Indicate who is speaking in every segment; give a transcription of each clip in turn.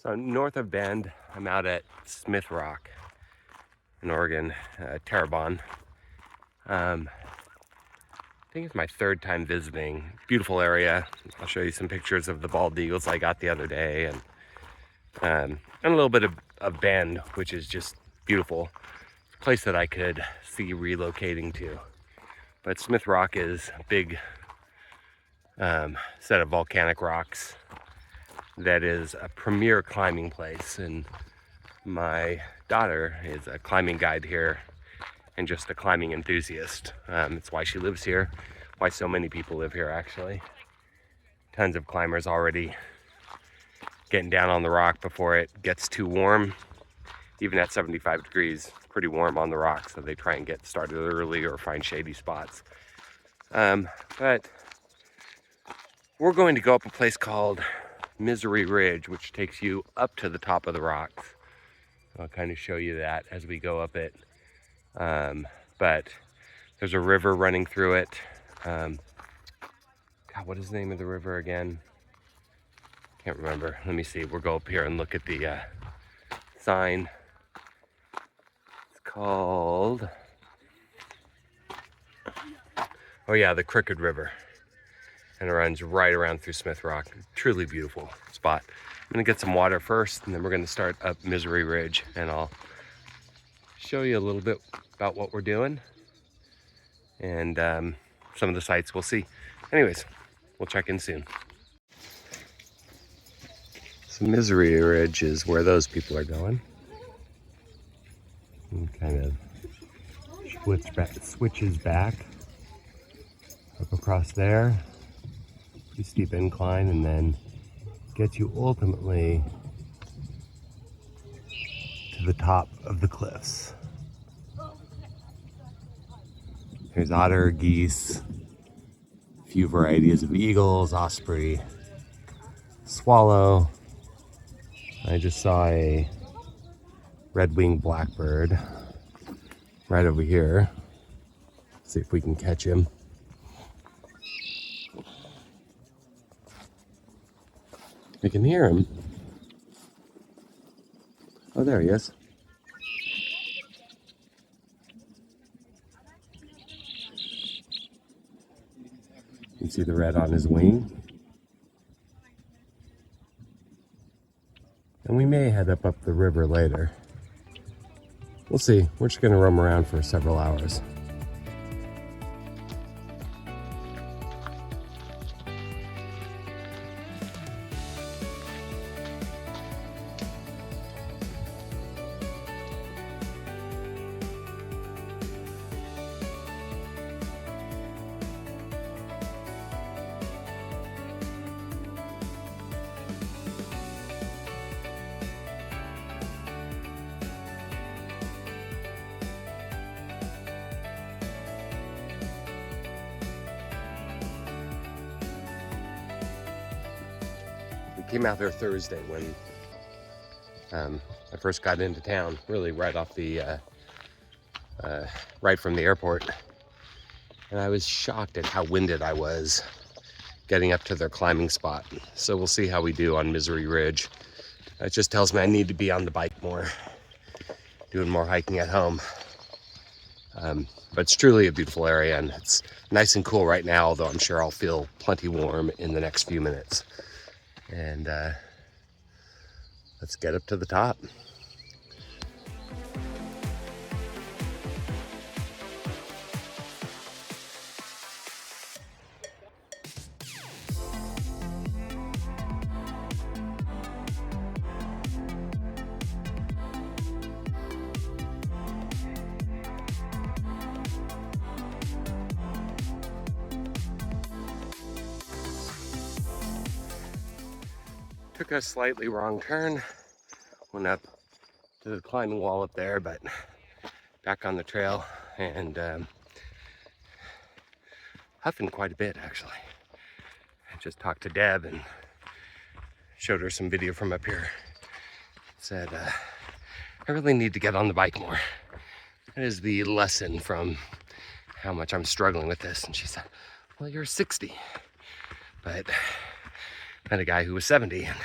Speaker 1: So north of Bend, I'm out at Smith Rock in Oregon, Terrebonne. I think it's my third time visiting. Beautiful area. I'll show you some pictures of the bald eagles I got the other day, and a little bit of Bend, which is just beautiful. A place that I could see relocating to. But Smith Rock is a big set of volcanic rocks that is a premier climbing place, and my daughter is a climbing guide here and just a climbing enthusiast. It's why she lives here, why so many people live here actually. Tons of climbers already getting down on the rock before it gets too warm. Even at 75 degrees, pretty warm on the rock, so they try and get started early or find shady spots. But we're going to go up a place called Misery Ridge, which takes you up to the top of the rocks. I'll kind of show you that as we go up it. But there's a river running through it. God, what is the name of the river again? Can't remember. Let me see. We'll go up here and look at the sign. It's called, oh yeah, the Crooked River. And it runs right around through Smith Rock. Truly beautiful spot. I'm gonna get some water first, and then we're gonna start up Misery Ridge, and I'll show you a little bit about what we're doing and some of the sights we'll see. Anyways, we'll check in soon. So Misery Ridge is where those people are going. And kind of switches back up across there. Pretty steep incline, and then gets you ultimately to the top of the cliffs. There's otter, geese, a few varieties of eagles, osprey, swallow. I just saw a red-winged blackbird right over here. Let's see if we can catch him. I can hear him. Oh, there he is. You can see the red on his wing. And we may head up the river later. We'll see. We're just going to roam around for several hours. Came out there Thursday when I first got into town, really right off the right from the airport, and I was shocked at how winded I was getting up to their climbing spot. So we'll see how we do on Misery Ridge. It just tells me I need to be on the bike more, doing more hiking at home. But it's truly a beautiful area, and it's nice and cool right now, although I'm sure I'll feel plenty warm in the next few minutes. And let's get up to the top. Took a slightly wrong turn, went up to the climbing wall up there, but back on the trail, and huffing quite a bit actually. I just talked to Deb and showed her some video from up here. Said, I really need to get on the bike more. That is the lesson from how much I'm struggling with this. And she said, well, you're 60. But I met a guy who was 70 and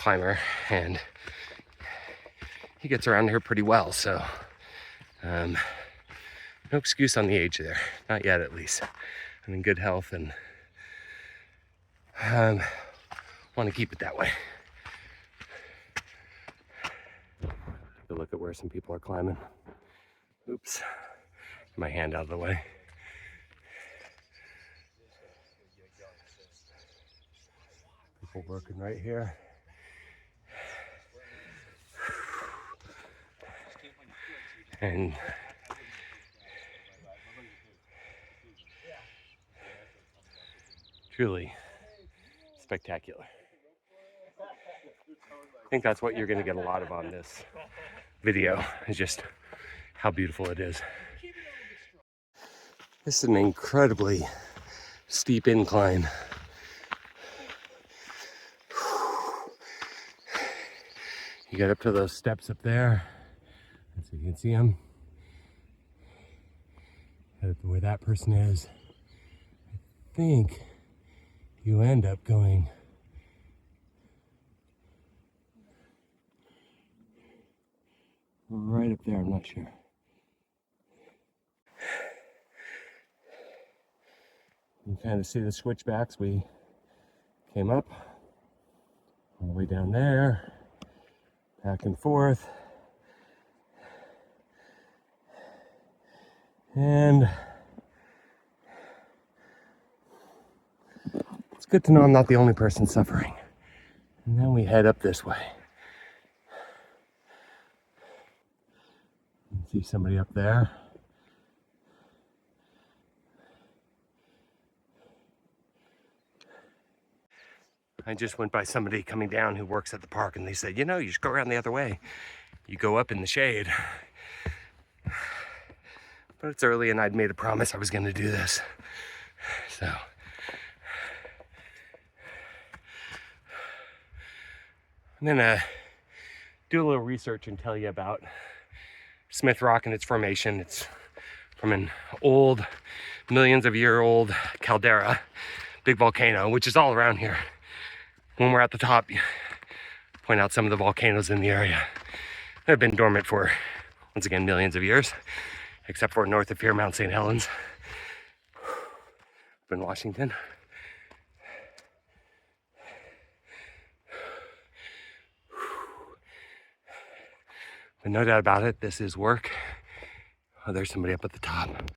Speaker 1: climber, and he gets around here pretty well, so no excuse on the age there, not yet at least. I'm in good health and want to keep it that way. Take a look at where some people are climbing. Oops, get my hand out of the way. People working right here. And truly spectacular. I think that's what you're going to get a lot of on this video, is just how beautiful it is. This is an incredibly steep incline. You get up to those steps up there, so you can see them. Head up to where that person is. I think you end up going right up there, I'm not sure. You kind of see the switchbacks. We came up all the way down there, back and forth. And it's good to know I'm not the only person suffering. And then we head up this way. You can see somebody up there. I just went by somebody coming down who works at the park, and they said, you know, you should go around the other way. You go up in the shade. But it's early and I'd made a promise I was going to do this. So I'm going to do a little research and tell you about Smith Rock and its formation. It's from an old, millions of year old caldera, big volcano, which is all around here. When we're at the top, point out some of the volcanoes in the area. They've been dormant for, once again, millions of years, except for north of here, Mount St. Helens, up in Washington. But no doubt about it, this is work. Oh, there's somebody up at the top.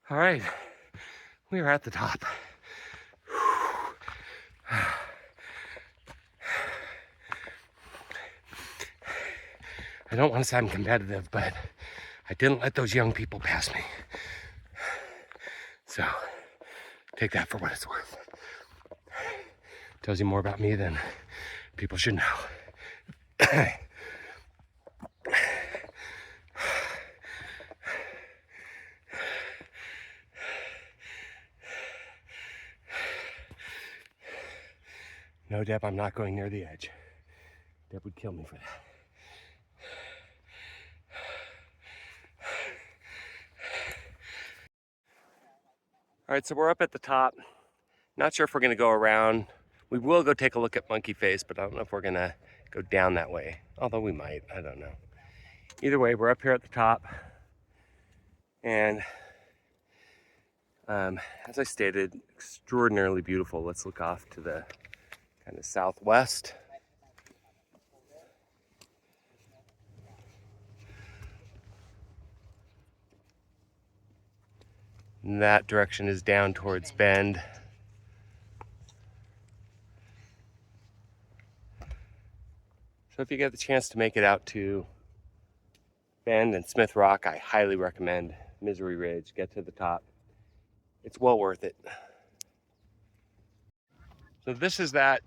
Speaker 1: All right, we are at the top. I don't want to sound competitive, but I didn't let those young people pass me. So take that for what it's worth. Tells you more about me than people should know. No, Deb, I'm not going near the edge. Deb would kill me for that. All right, so we're up at the top. Not sure if we're gonna go around. We will go take a look at Monkey Face, but I don't know if we're gonna go down that way. Although we might, I don't know. Either way, we're up here at the top. And as I stated, extraordinarily beautiful. Let's look off to the kind of southwest. And that direction is down towards Bend. So if you get the chance to make it out to Bend and Smith Rock, I highly recommend Misery Ridge. Get to the top. It's well worth it. So this is that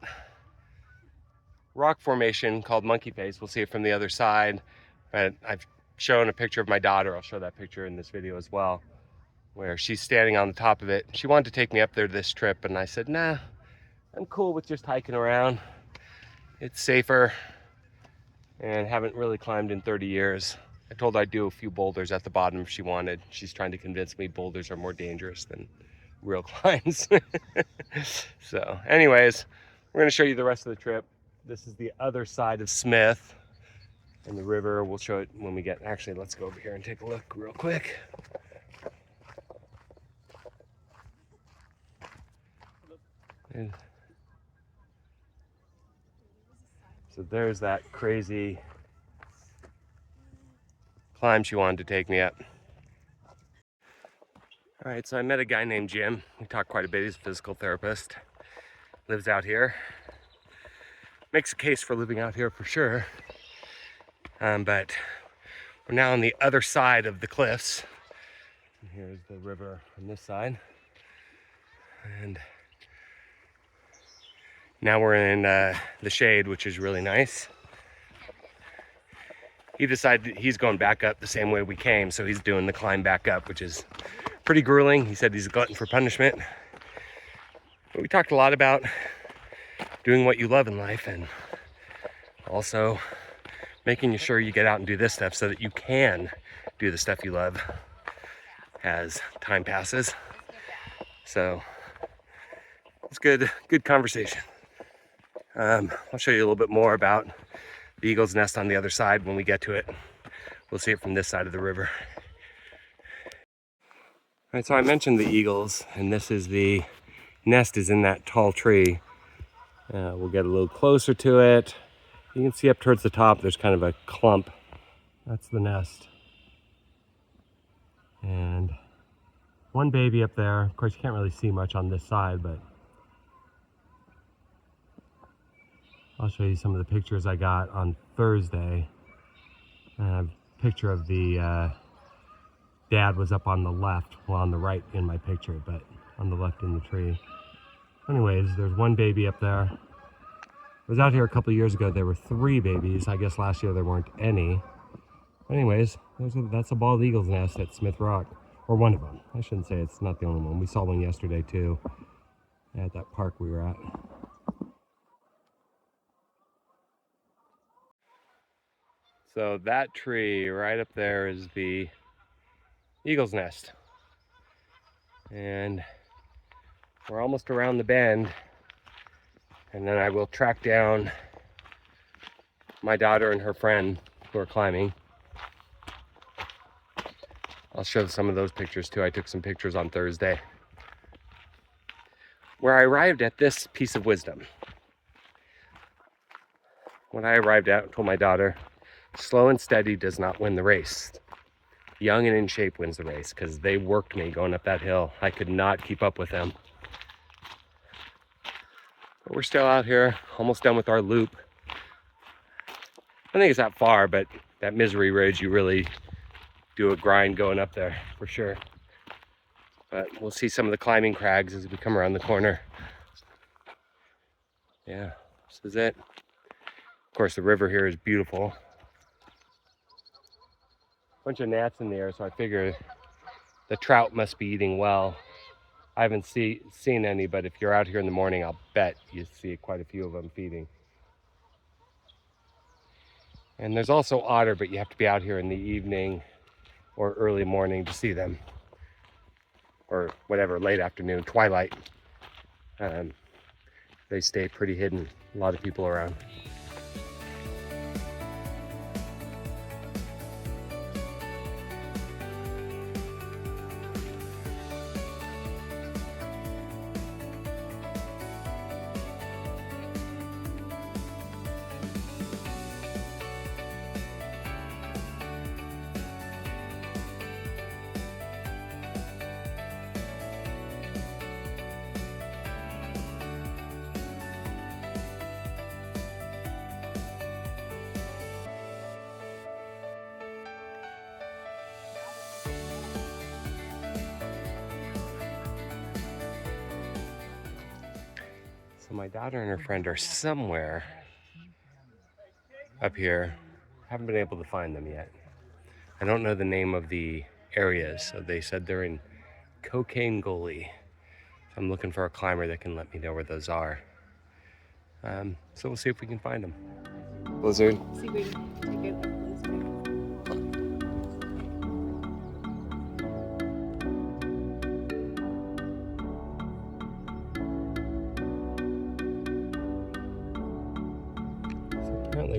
Speaker 1: rock formation called Monkey Face. We'll see it from the other side. But I've shown a picture of my daughter. I'll show that picture in this video as well, where she's standing on the top of it. She wanted to take me up there this trip, and I said, nah, I'm cool with just hiking around. It's safer, and haven't really climbed in 30 years. I told her I'd do a few boulders at the bottom if she wanted. She's trying to convince me boulders are more dangerous than real climbs. So anyways, we're gonna show you the rest of the trip. This is the other side of Smith and the river. We'll show it when we get, actually, let's go over here and take a look real quick. And so there's that crazy climb she wanted to take me up. All right, so I met a guy named Jim. We talked quite a bit. He's a physical therapist. Lives out here. Makes a case for living out here for sure. But we're now on the other side of the cliffs. And here's the river on this side. And now we're in the shade, which is really nice. He decided he's going back up the same way we came, so he's doing the climb back up, which is pretty grueling. He said he's a glutton for punishment. But we talked a lot about doing what you love in life and also making sure you get out and do this stuff so that you can do the stuff you love as time passes. So it's good conversation. I'll show you a little bit more about the eagle's nest on the other side when we get to it. We'll see it from this side of the river. All right, so I mentioned the eagles, and this is the nest is in that tall tree. We'll get a little closer to it. You can see up towards the top, there's kind of a clump. That's the nest. And one baby up there. Of course, you can't really see much on this side, but I'll show you some of the pictures I got on Thursday. A picture of the dad was up on the left, well, on the right in my picture, but on the left in the tree. Anyways, there's one baby up there. I was out here a couple years ago. There were 3 babies. I guess last year there weren't any. Anyways, that's a bald eagle's nest at Smith Rock, or one of them. I shouldn't say it's not the only one. We saw one yesterday too at that park we were at. So that tree right up there is the eagle's nest. And we're almost around the bend. And then I will track down my daughter and her friend who are climbing. I'll show some of those pictures too. I took some pictures on Thursday. Where I arrived at this piece of wisdom. When I arrived at, I told my daughter, slow and steady does not win the race. Young and in shape wins the race, because they worked me going up that hill. I could not keep up with them. But we're still out here, almost done with our loop. I think it's not far, but that Misery Ridge, you really do a grind going up there, for sure. But we'll see some of the climbing crags as we come around the corner. Yeah, this is it. Of course, the river here is beautiful. Bunch of gnats in the air, so I figure the trout must be eating well. I haven't seen any, but if you're out here in the morning, I'll bet you see quite a few of them feeding. And there's also otter, but you have to be out here in the evening or early morning to see them. Or whatever, late afternoon, twilight. They stay pretty hidden. A lot of people around. So my daughter and her friend are somewhere up here. Haven't been able to find them yet. I don't know the name of the areas, so they said they're in Cocaine Gully. So I'm looking for a climber that can let me know where those are. So we'll see if we can find them. Blizzard.
Speaker 2: See if we can take it.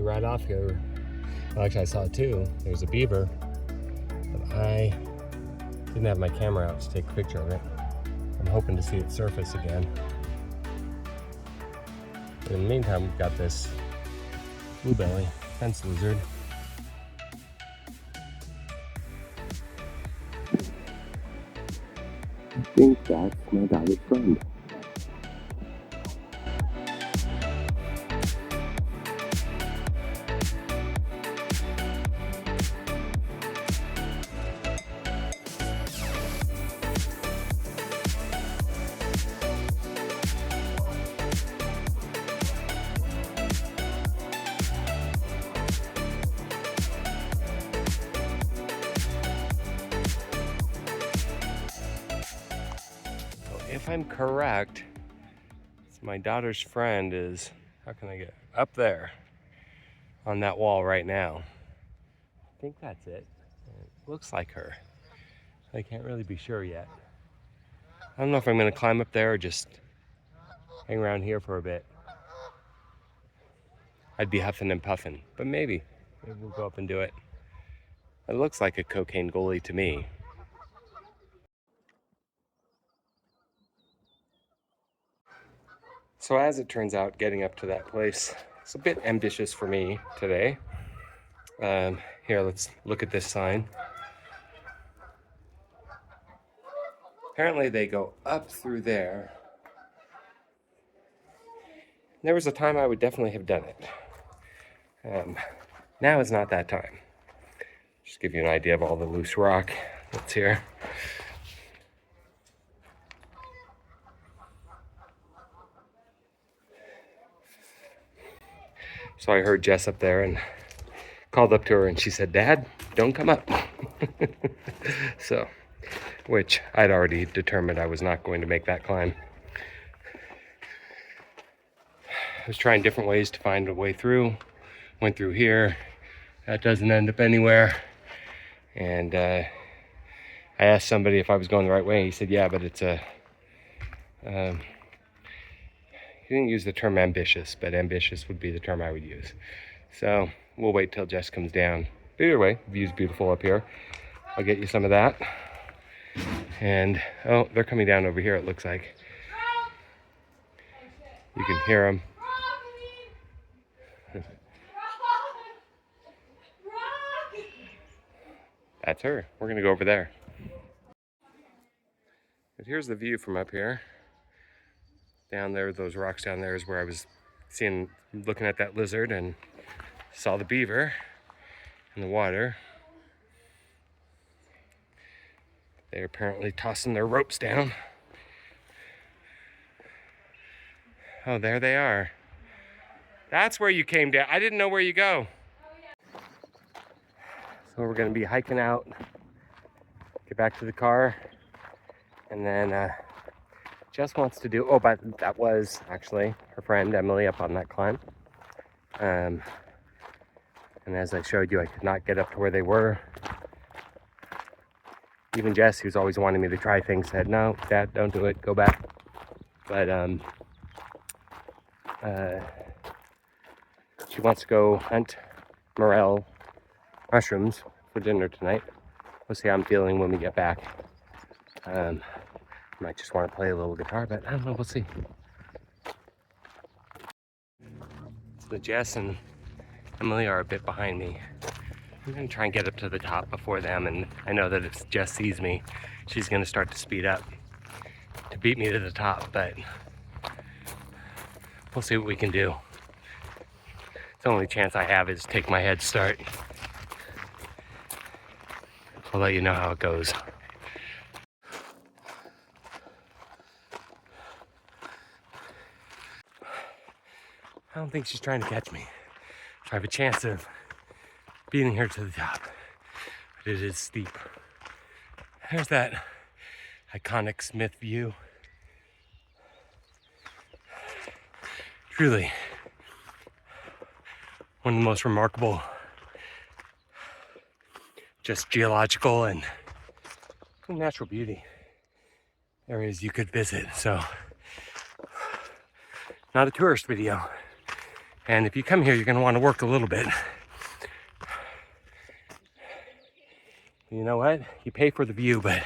Speaker 1: right off here. Well, actually I saw two. There's a beaver, but I didn't have my camera out to take a picture of it. I'm hoping to see it surface again. But in the meantime, we've got this bluebelly fence lizard. I think that's my daughter's friend. If I'm correct, my daughter's friend is, how can I get up there on that wall right now? I think that's it. It looks like her. I can't really be sure yet. I don't know if I'm going to climb up there or just hang around here for a bit. I'd be huffing and puffing, but maybe we'll go up and do it. It looks like a cocaine goalie to me. So as it turns out, getting up to that place is a bit ambitious for me today. Here, let's look at this sign. Apparently they go up through there. There was a time I would definitely have done it. Now is not that time. Just give you an idea of all the loose rock that's here. So I heard Jess up there and called up to her and she said, "Dad, don't come up." So, which I'd already determined I was not going to make that climb. I was trying different ways to find a way through. Went through here. That doesn't end up anywhere. And I asked somebody if I was going the right way. He said, yeah, but it's a... he didn't use the term ambitious, but ambitious would be the term I would use. So we'll wait till Jess comes down. But either way, the view's beautiful up here. I'll get you some of that. And, oh, they're coming down over here, it looks like. You can hear them. That's her. We're gonna go over there. But here's the view from up here. Down there, those rocks down there is where I was looking at that lizard and saw the beaver in the water. They're apparently tossing their ropes down. Oh, there they are. That's where you came down. I didn't know where you go. So we're gonna be hiking out, get back to the car, and then Jess wants to do, oh, but that was actually her friend Emily up on that climb. And as I showed you, I could not get up to where they were. Even Jess, who's always wanting me to try things, said, "No, Dad, don't do it, go back." But she wants to go hunt morel mushrooms for dinner tonight. We'll see how I'm feeling when we get back. I might just want to play a little guitar, but I don't know, we'll see. So Jess and Emily are a bit behind me. I'm gonna try and get up to the top before them, and I know that if Jess sees me, she's gonna start to speed up to beat me to the top, but we'll see what we can do. The only chance I have is take my head start. I'll let you know how it goes. I don't think she's trying to catch me. So I have a chance of beating her to the top, but it is steep. There's that iconic Smith view. Truly one of the most remarkable, just geological and natural beauty areas you could visit. So, not a tourist video. And if you come here, you're going to want to work a little bit. You know what? You pay for the view, but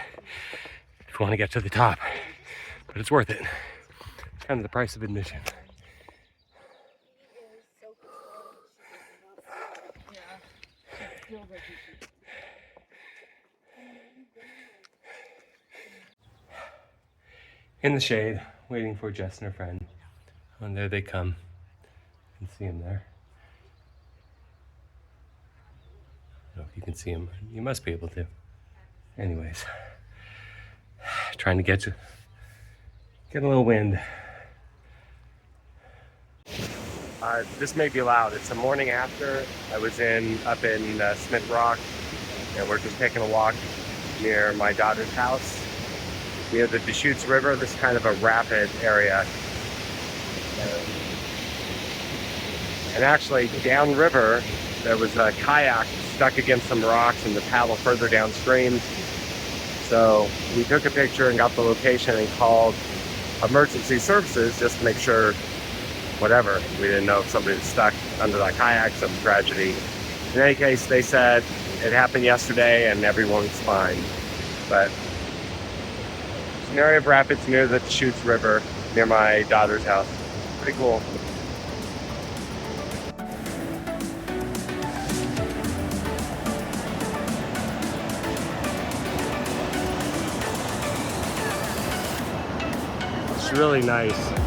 Speaker 1: if you want to get to the top, but it's worth it. It's kind of the price of admission. In the shade, waiting for Jess and her friend. And there they come. You can see them there. I don't know if you can see them. You must be able to. Anyways, trying to get a little wind. This may be loud. It's the morning after. I was up in Smith Rock, and we're just taking a walk near my daughter's house, near the Deschutes River. This is kind of a rapid area. And actually, downriver, there was a kayak stuck against some rocks and the paddle further downstream. So we took a picture and got the location and called emergency services just to make sure, whatever. We didn't know if somebody was stuck under that kayak, some tragedy. In any case, they said it happened yesterday and everyone's fine. But it's an area of rapids near the Deschutes River, near my daughter's house. Pretty cool. It's really nice.